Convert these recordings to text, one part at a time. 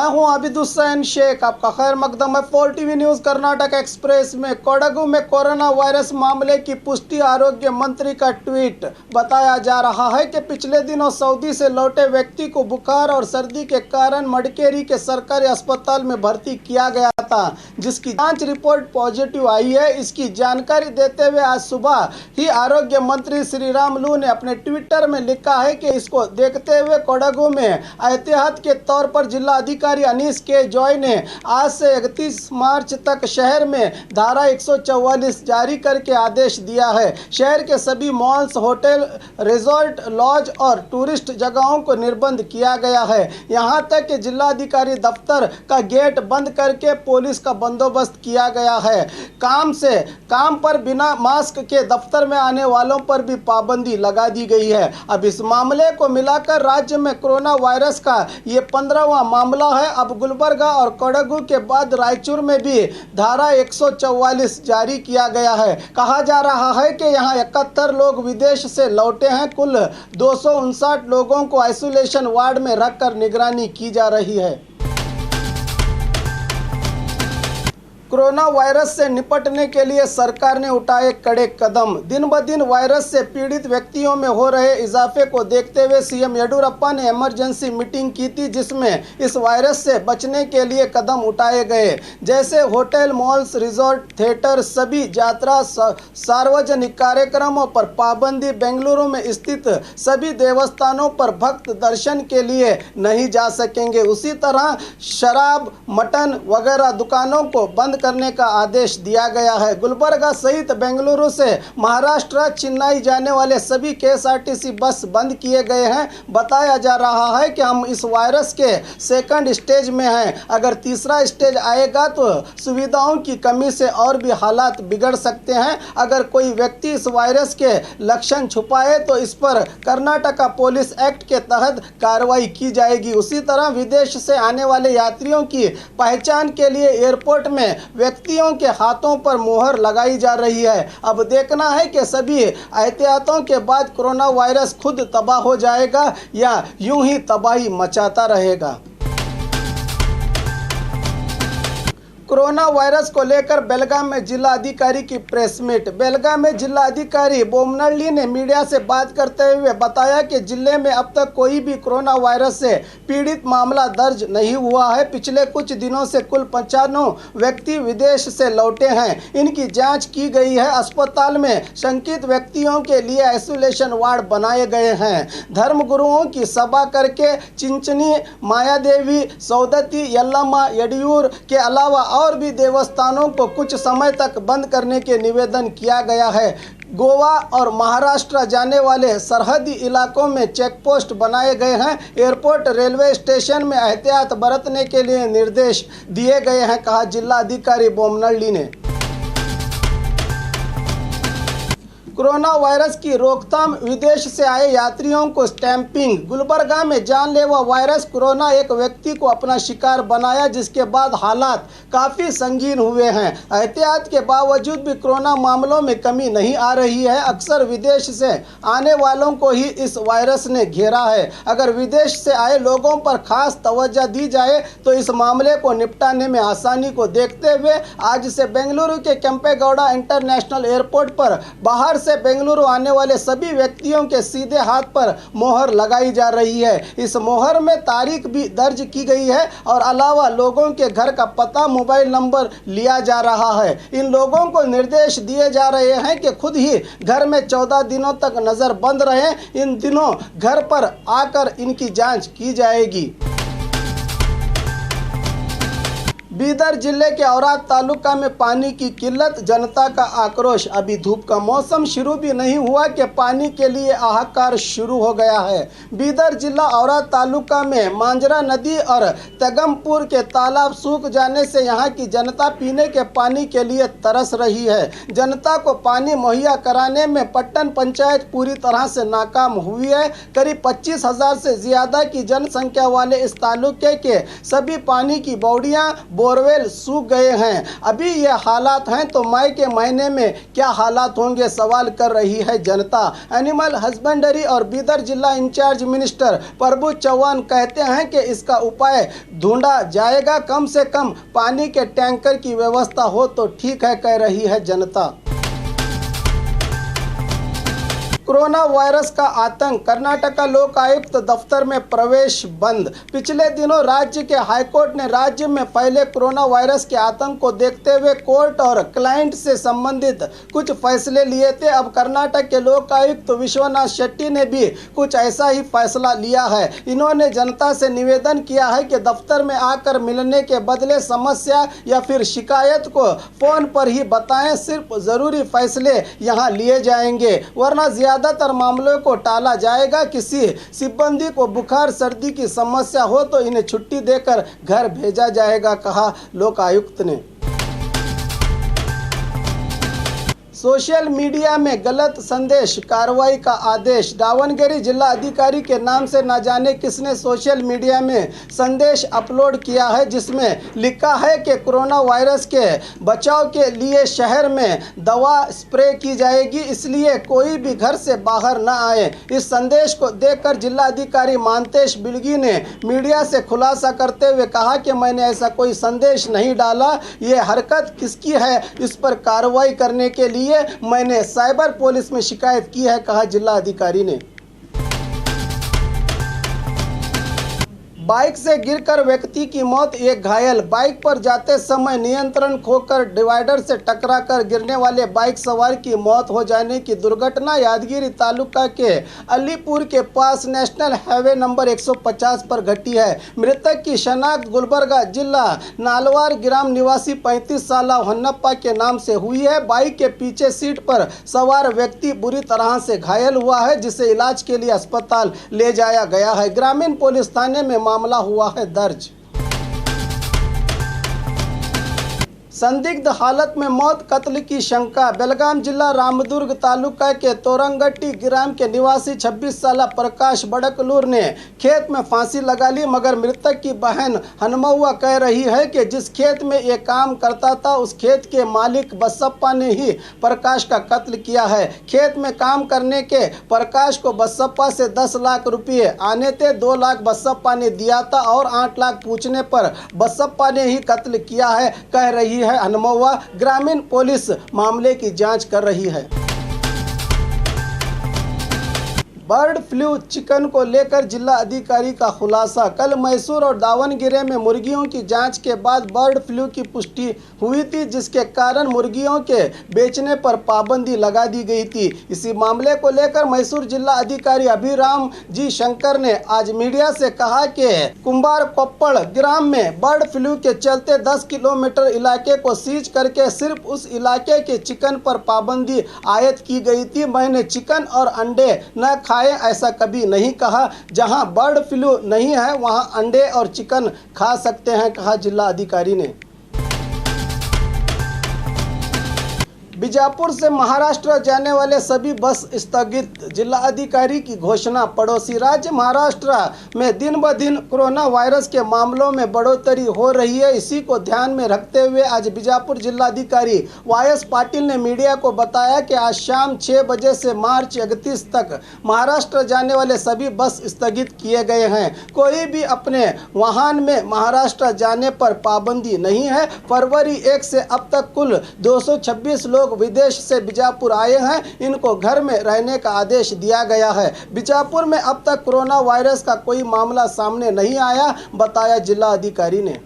मैं हूं आबिद हुसैन शेख। आपका खैर मकदम है 4 टीवी न्यूज़ कर्नाटक एक्सप्रेस में। कोडगु में कोरोना वायरस मामले की पुष्टि। आरोग्य मंत्री का ट्वीट। बताया जा रहा है कि पिछले दिनों सऊदी से लौटे व्यक्ति को बुखार और सर्दी के कारण मडिकेरी के सरकारी अस्पताल में भर्ती किया गया था, जिसकी जांच रिपोर्ट पॉजिटिव आई है। इसकी जानकारी देते हुए आज सुबह ही आरोग्य मंत्री श्रीरामुलु ने अपने ट्विटर में लिखा है कि इसको देखते हुए कोडगु में एहतियात के तौर पर जिला अधिकारी अनीस के जॉय ने आज से 31 मार्च तक शहर में धारा 144 जारी करके आदेश दिया है। शहर के सभी मॉल्स, होटल, रिजॉर्ट, लॉज और टूरिस्ट जगहों को निर्बंध किया गया है। यहां तक कि जिलाधिकारी दफ्तर का गेट बंद करके पुलिस का बंदोबस्त किया गया है। काम पर बिना मास्क के दफ्तर में आने वालों पर भी पाबंदी लगा दी गई है। अब इस मामले को मिलाकर राज्य में कोरोना वायरस का ये 15वां मामला है। अब गुलबर्गा और कोडगु के बाद रायचूर में भी धारा 144 जारी किया गया है। कहा जा रहा है कि यहाँ 71 लोग विदेश से लौटे हैं। कुल 259 लोगों को आइसोलेशन वार्ड में रखकर निगरानी की जा रही है। कोरोना वायरस से निपटने के लिए सरकार ने उठाए कड़े कदम। दिन ब दिन वायरस से पीड़ित व्यक्तियों में हो रहे इजाफे को देखते हुए सीएम येडियुरप्पा ने इमरजेंसी मीटिंग की थी, जिसमें इस वायरस से बचने के लिए कदम उठाए गए, जैसे होटल, मॉल्स, रिजॉर्ट, थिएटर, सभी यात्रा, सार्वजनिक कार्यक्रमों पर पाबंदी। बेंगलुरु में स्थित सभी देवस्थानों पर भक्त दर्शन के लिए नहीं जा सकेंगे। उसी तरह शराब, मटन वगैरह दुकानों को बंद करने का आदेश दिया गया है। गुलबर्गा सहित बेंगलुरु से महाराष्ट्र, चेन्नई जाने वाले सभी केएसआरटीसी बस बंद किए गए हैं। बताया जा रहा है कि हम इस वायरस के सेकंड स्टेज में हैं। अगर तीसरा स्टेज आएगा तो सुविधाओं की कमी से और भी हालात बिगड़ सकते हैं। अगर कोई व्यक्ति इस वायरस के लक्षण छुपाए तो इस पर कर्नाटक पुलिस एक्ट के तहत कार्रवाई की जाएगी। उसी तरह विदेश से आने वाले यात्रियों की पहचान के लिए एयरपोर्ट में व्यक्तियों के हाथों पर मोहर लगाई जा रही है। अब देखना है कि सभी एहतियातों के बाद कोरोना वायरस खुद तबाह हो जाएगा या यूं ही तबाही मचाता रहेगा। कोरोना वायरस को लेकर बेलगाम में जिला अधिकारी की प्रेस मीट। बेलगाम में जिला अधिकारी बोमनल्ली ने मीडिया से बात करते हुए बताया कि जिले में अब तक कोई भी कोरोना वायरस से पीड़ित मामला दर्ज नहीं हुआ है। पिछले कुछ दिनों से कुल 95 व्यक्ति विदेश से लौटे हैं। इनकी जांच की गई है। अस्पताल में शंकित व्यक्तियों के लिए आइसोलेशन वार्ड बनाए गए हैं। धर्मगुरुओं की सभा करके चिंचनी, मायादेवी, सौदत्ती, यल्लम्मा, येडियूर के अलावा और भी देवस्थानों को कुछ समय तक बंद करने के निवेदन किया गया है। गोवा और महाराष्ट्र जाने वाले सरहदी इलाकों में चेक पोस्ट बनाए गए हैं। एयरपोर्ट, रेलवे स्टेशन में एहतियात बरतने के लिए निर्देश दिए गए हैं, कहा जिला अधिकारी बोमनल्ली ने। कोरोना वायरस की रोकथाम, विदेश से आए यात्रियों को स्टैंपिंग। गुलबर्गा में जानलेवा वायरस कोरोना एक व्यक्ति को अपना शिकार बनाया, जिसके बाद हालात काफ़ी संगीन हुए हैं। एहतियात के बावजूद भी कोरोना मामलों में कमी नहीं आ रही है। अक्सर विदेश से आने वालों को ही इस वायरस ने घेरा है। अगर विदेश से आए लोगों पर खास तवज्जो दी जाए तो इस मामले को निपटाने में आसानी को देखते हुए आज से बेंगलुरु के केंपेगौड़ा इंटरनेशनल एयरपोर्ट पर बाहर से बेंगलुरु आने वाले सभी व्यक्तियों के सीधे हाथ पर मोहर लगाई जा रही है। इस मोहर में तारीख भी दर्ज की गई है और अलावा लोगों के घर का पता, मोबाइल नंबर लिया जा रहा है। इन लोगों को निर्देश दिए जा रहे हैं कि खुद ही घर में 14 दिनों तक नजर बंद रहें। इन दिनों घर पर आकर इनकी जांच की जाएगी। बीदर जिले के औराद तालुका में पानी की किल्लत, जनता का आक्रोश। अभी धूप का मौसम शुरू भी नहीं हुआ कि पानी के लिए हाहाकार शुरू हो गया है। बीदर जिला औराद तालुका में मांजरा नदी और तगमपुर के तालाब सूख जाने से यहाँ की जनता पीने के पानी के लिए तरस रही है। जनता को पानी मुहैया कराने में पट्टन पंचायत पूरी तरह से नाकाम हुई है। करीब 25,000 से ज़्यादा की जनसंख्या वाले इस तालुके के सभी पानी की बौड़ियाँ, बोरवेल सूख गए हैं। अभी ये हालात हैं तो मई के महीने में क्या हालात होंगे, सवाल कर रही है जनता। एनिमल हस्बेंड्री और बीदर जिला इंचार्ज मिनिस्टर प्रभु चौहान कहते हैं कि इसका उपाय ढूंढा जाएगा, कम से कम पानी के टैंकर की व्यवस्था हो तो ठीक है, कह रही है जनता। कोरोना वायरस का आतंक, कर्नाटका लोक आयुक्त दफ्तर में प्रवेश बंद। पिछले दिनों राज्य के हाईकोर्ट ने राज्य में फैले कोरोना वायरस के आतंक को देखते हुए कोर्ट और क्लाइंट से संबंधित कुछ फैसले लिए थे। अब कर्नाटक के लोक आयुक्त विश्वनाथ शेट्टी ने भी कुछ ऐसा ही फैसला लिया है। इन्होंने जनता से निवेदन किया है कि दफ्तर में आकर मिलने के बदले समस्या या फिर शिकायत को फोन पर ही बताएं। सिर्फ जरूरी फैसले यहां लिए जाएंगे, वरना ज्यादातर मामलों को टाला जाएगा। किसी सिब्बंदी को बुखार सर्दी की समस्या हो तो इन्हें छुट्टी देकर घर भेजा जाएगा, कहा लोकायुक्त ने। सोशल मीडिया में गलत संदेश, कार्रवाई का आदेश। दावणगेरे जिला अधिकारी के नाम से न जाने किसने सोशल मीडिया में संदेश अपलोड किया है, जिसमें लिखा है कि कोरोना वायरस के बचाव के लिए शहर में दवा स्प्रे की जाएगी, इसलिए कोई भी घर से बाहर न आए। इस संदेश को देखकर जिला अधिकारी मानतेश बिलगी ने मीडिया से खुलासा करते हुए कहा कि मैंने ऐसा कोई संदेश नहीं डाला। ये हरकत किसकी है, इस पर कार्रवाई करने के लिए मैंने साइबर पुलिस में शिकायत की है, कहा जिला अधिकारी ने। बाइक से गिरकर व्यक्ति की मौत, एक घायल। बाइक पर जाते समय नियंत्रण खोकर डिवाइडर से टकराकर गिरने वाले बाइक सवार की मौत हो जाने की दुर्घटना यादगिरी तालुका के अलीपुर के पास नेशनल हाईवे नंबर 150 पर घटी है। मृतक की शनाख्त गुलबर्गा जिला नालवार ग्राम निवासी 35 साल होन्नप्पा के नाम से हुई है। बाइक के पीछे सीट पर सवार व्यक्ति बुरी तरह से घायल हुआ है, जिसे इलाज के लिए अस्पताल ले जाया गया है। ग्रामीण पुलिस थाने में मामला हुआ है दर्ज। संदिग्ध हालत में मौत, कत्ल की शंका। बेलगाम जिला रामदुर्ग तालुका के तोरंगट्टी ग्राम के निवासी 26 साल प्रकाश बड़कलूर ने खेत में फांसी लगा ली, मगर मृतक की बहन हनुमव्वा कह रही है कि जिस खेत में ये काम करता था उस खेत के मालिक बसप्पा ने ही प्रकाश का कत्ल किया है। खेत में काम करने के प्रकाश को बसप्पा से 10 लाख रुपये आने थे। 2 लाख बसप्पा ने दिया था और 8 लाख पूछने पर बसप्पा ने ही कत्ल किया है, कह रही है हनुमव्वा। ग्रामीण पुलिस मामले की जांच कर रही है। बर्ड फ्लू चिकन को लेकर जिला अधिकारी का खुलासा। कल मैसूर और दावणगेरे में मुर्गियों की जांच के बाद बर्ड फ्लू की पुष्टि हुई थी, जिसके कारण मुर्गियों के बेचने पर पाबंदी लगा दी गई थी। इसी मामले को लेकर मैसूर जिला अधिकारी अभिराम जी शंकर ने आज मीडिया से कहा कि कुंभार कोप्पड़ ग्राम में बर्ड फ्लू के चलते 10 किलोमीटर इलाके को सीज करके सिर्फ उस इलाके के चिकन पर पाबंदी आयद की गई थी। मैंने चिकन और अंडे न खाए ऐसा कभी नहीं कहा। जहां बर्ड फ्लू नहीं है वहां अंडे और चिकन खा सकते हैं, कहा जिला अधिकारी ने। बीजापुर से महाराष्ट्र जाने वाले सभी बस स्थगित, जिला अधिकारी की घोषणा। पड़ोसी राज्य महाराष्ट्र में दिन ब दिन कोरोना वायरस के मामलों में बढ़ोतरी हो रही है। इसी को ध्यान में रखते हुए आज बीजापुर जिलाधिकारी वायस पाटिल ने मीडिया को बताया कि आज शाम 6 बजे से मार्च 31 तक महाराष्ट्र जाने वाले सभी बस स्थगित किए गए हैं। कोई भी अपने वाहन में महाराष्ट्र जाने पर पाबंदी नहीं है। फरवरी 1 से अब तक कुल 226 लोग विदेश से बीजापुर आए हैं। इनको घर में रहने का आदेश दिया गया है। बीजापुर में अब तक कोरोना वायरस का कोई मामला सामने नहीं आया, बताया जिला अधिकारी ने।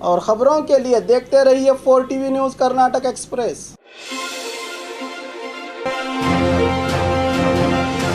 और खबरों के लिए देखते रहिए 4 टीवी न्यूज़ कर्नाटक एक्सप्रेस।